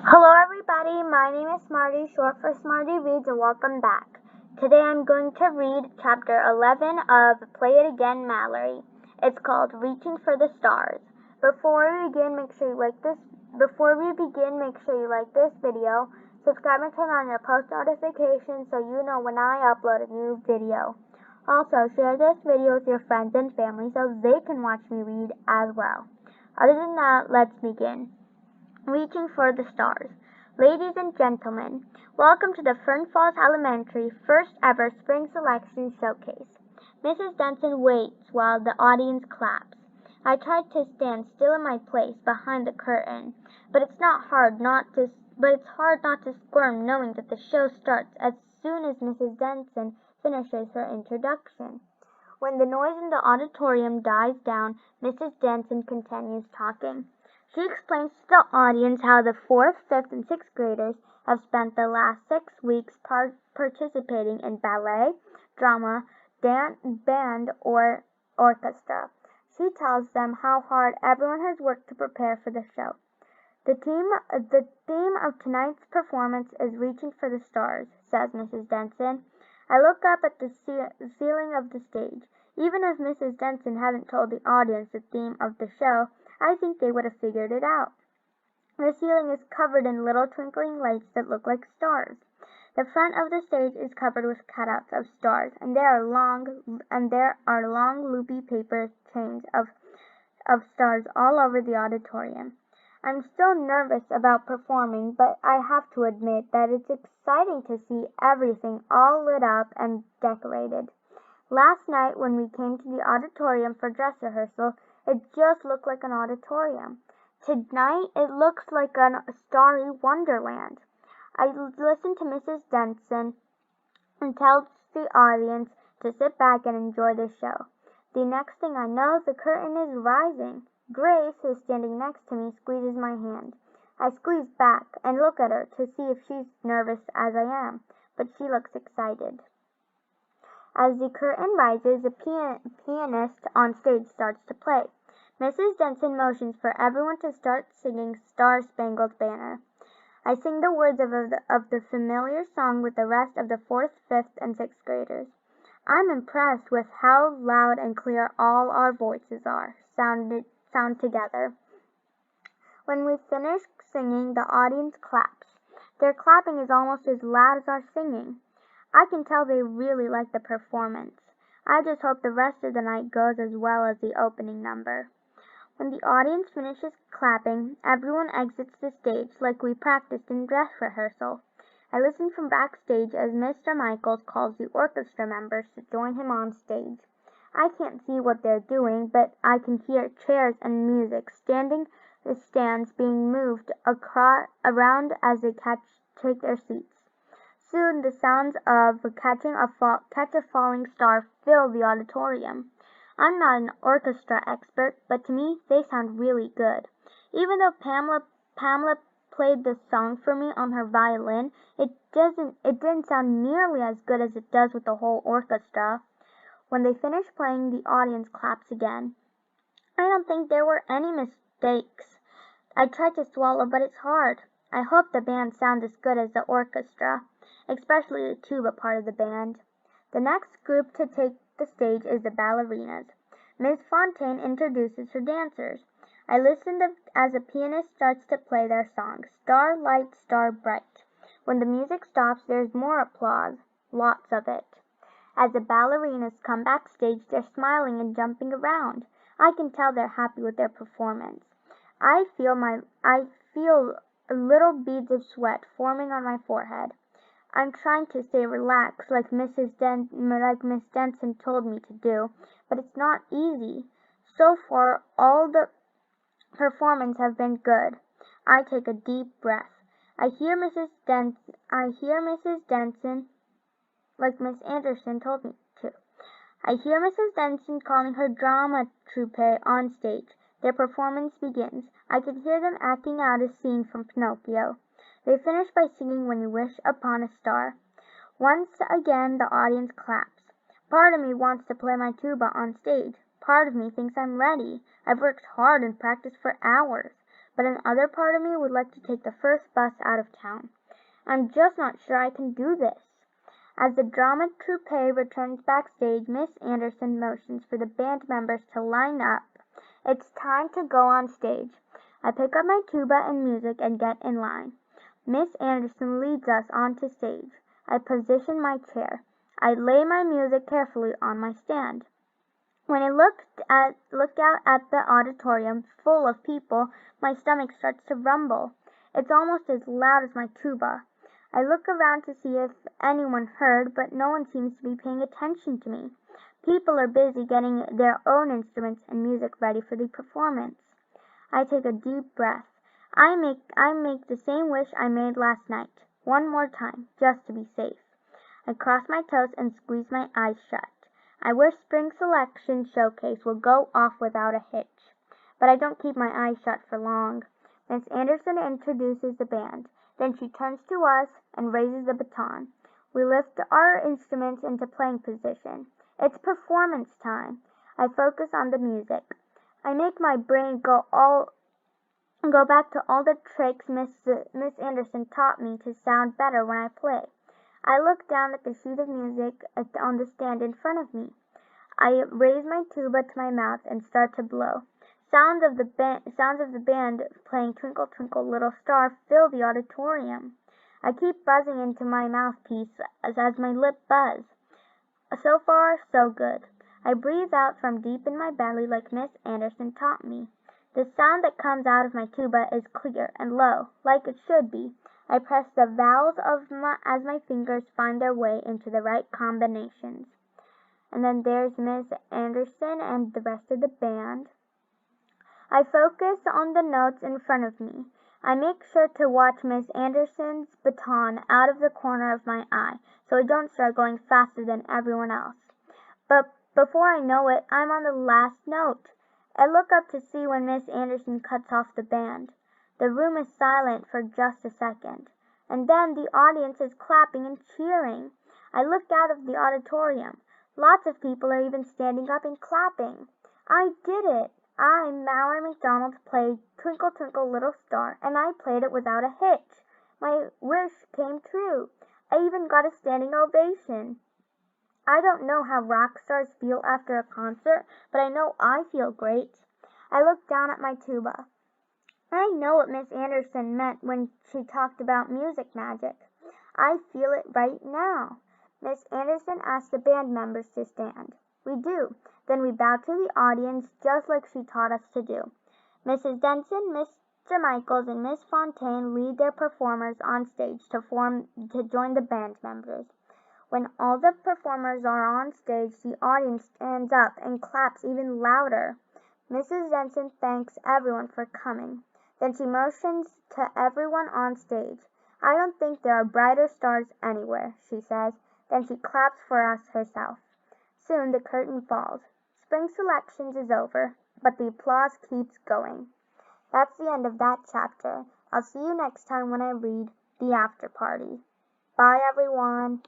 Hello everybody, my name is Smarty, short for Smarty Reads, and welcome back. Today I'm going to read Chapter 11 of Play It Again, Mallory. It's called Reaching for the Stars. Before we begin, make sure you like this video, subscribe and turn on your post notifications so you know when I upload a new video. Also, share this video with your friends and family so they can watch me read as well. Other than that, let's begin. Reaching for the Stars. Ladies and gentlemen, welcome to the Fern Falls Elementary first ever Spring Selection Showcase. Mrs. Denson waits while the audience claps. I tried to stand still in my place behind the curtain, but it's hard not to squirm knowing that the show starts as soon as Mrs. Denson finishes her introduction. When the noise in the auditorium dies down, Mrs. Denson continues talking. She explains to the audience how the 4th, 5th, and 6th graders have spent the last 6 weeks participating in ballet, drama, dance, band, or orchestra. She tells them how hard everyone has worked to prepare for the show. The theme of tonight's performance is Reaching for the Stars, says Mrs. Denson. I look up at the ceiling of the stage. Even if Mrs. Denson hadn't told the audience the theme of the show, I think they would have figured it out. The ceiling is covered in little twinkling lights that look like stars. The front of the stage is covered with cutouts of stars, and there are long loopy paper chains of stars all over the auditorium. I'm still nervous about performing, but I have to admit that it's exciting to see everything all lit up and decorated. Last night when we came to the auditorium for dress rehearsal, it just looked like an auditorium. Tonight it looks like a starry wonderland. I listened to Mrs. Denson and tells the audience to sit back and enjoy the show. The next thing I know, the curtain is rising. Grace, who's standing next to me, squeezes my hand. I squeeze back and look at her to see if she's nervous as I am, but she looks excited. As the curtain rises, a pianist on stage starts to play. Mrs. Denson motions for everyone to start singing Star-Spangled Banner. I sing the words of the familiar song with the rest of the 4th, 5th, and 6th graders. I'm impressed with how loud and clear all our voices sound together. When we finish singing, the audience claps. Their clapping is almost as loud as our singing. I can tell they really like the performance. I just hope the rest of the night goes as well as the opening number. When the audience finishes clapping, everyone exits the stage like we practiced in dress rehearsal. I listen from backstage as Mr. Michaels calls the orchestra members to join him on stage. I can't see what they're doing, but I can hear chairs and music, stands being moved around as they take their seats. Soon the sounds of catch a falling star fill the auditorium. I'm not an orchestra expert, but to me they sound really good. Even though Pamela played the song for me on her violin, it didn't sound nearly as good as it does with the whole orchestra. When they finish playing, the audience claps again. I don't think there were any mistakes. I tried to swallow, but it's hard. I hope the band sounds as good as the orchestra, especially the tuba part of the band. The next group to take the stage is the ballerinas. Miss Fontaine introduces her dancers. I listen as a pianist starts to play their song, Star Light, Star Bright. When the music stops, there's more applause, lots of it. As the ballerinas come backstage, they're smiling and jumping around. I can tell they're happy with their performance. I feel little beads of sweat forming on my forehead. I'm trying to stay relaxed like Miss Denson told me to do, but it's not easy. So far, all the performances have been good. I take a deep breath. I hear Mrs. Denson, like Miss Anderson told me to. I hear Mrs. Denson calling her drama troupe on stage. Their performance begins. I can hear them acting out a scene from Pinocchio. They finish by singing When You Wish Upon a Star. Once again the audience claps. Part of me wants to play my tuba on stage. Part of me thinks I'm ready. I've worked hard and practiced for hours. but another part of me would like to take the first bus out of town. I'm just not sure I can do this. As the drama troupe returns backstage, Miss Anderson motions for the band members to line up. It's time to go on stage. I pick up my tuba and music and get in line. Miss Anderson leads us onto stage. I position my chair. I lay my music carefully on my stand. When I look out at the auditorium full of people, my stomach starts to rumble. It's almost as loud as my tuba. I look around to see if anyone heard, but no one seems to be paying attention to me. People are busy getting their own instruments and music ready for the performance. I take a deep breath. I make the same wish I made last night. One more time, just to be safe. I cross my toes and squeeze my eyes shut. I wish Spring Selection Showcase would go off without a hitch. But I don't keep my eyes shut for long. Miss Anderson introduces the band. Then she turns to us and raises the baton. We lift our instruments into playing position. It's performance time. I focus on the music. I make my brain go back to all the tricks Miss Anderson taught me to sound better when I play. I look down at the sheet of music on the stand in front of me. I raise my tuba to my mouth and start to blow. Sounds of the band playing Twinkle Twinkle Little Star fill the auditorium. I keep buzzing into my mouthpiece as my lips buzz. So far, so good. I breathe out from deep in my belly like Miss Anderson taught me. The sound that comes out of my tuba is clear and low, like it should be. I press the vowels as my fingers find their way into the right combinations. And then there's Miss Anderson and the rest of the band. I focus on the notes in front of me. I make sure to watch Miss Anderson's baton out of the corner of my eye, so I don't start going faster than everyone else. But before I know it, I'm on the last note. I look up to see when Miss Anderson cuts off the band. The room is silent for just a second, and then the audience is clapping and cheering. I look out of the auditorium. Lots of people are even standing up and clapping. I did it! I, Mallory McDonald, played Twinkle Twinkle Little Star, and I played it without a hitch. My wish came true. I even got a standing ovation. I don't know how rock stars feel after a concert, but I know I feel great. I look down at my tuba. I know what Miss Anderson meant when she talked about music magic. I feel it right now. Miss Anderson asked the band members to stand. We do. Then we bow to the audience just like she taught us to do. Mrs. Denson, Mr. Michaels, and Miss Fontaine lead their performers on stage to join the band members. When all the performers are on stage, the audience stands up and claps even louder. Mrs. Denson thanks everyone for coming. Then she motions to everyone on stage. I don't think there are brighter stars anywhere, she says. Then she claps for us herself. Soon the curtain falls. Spring Selections is over, but the applause keeps going. That's the end of that chapter. I'll see you next time when I read The After Party. Bye, everyone.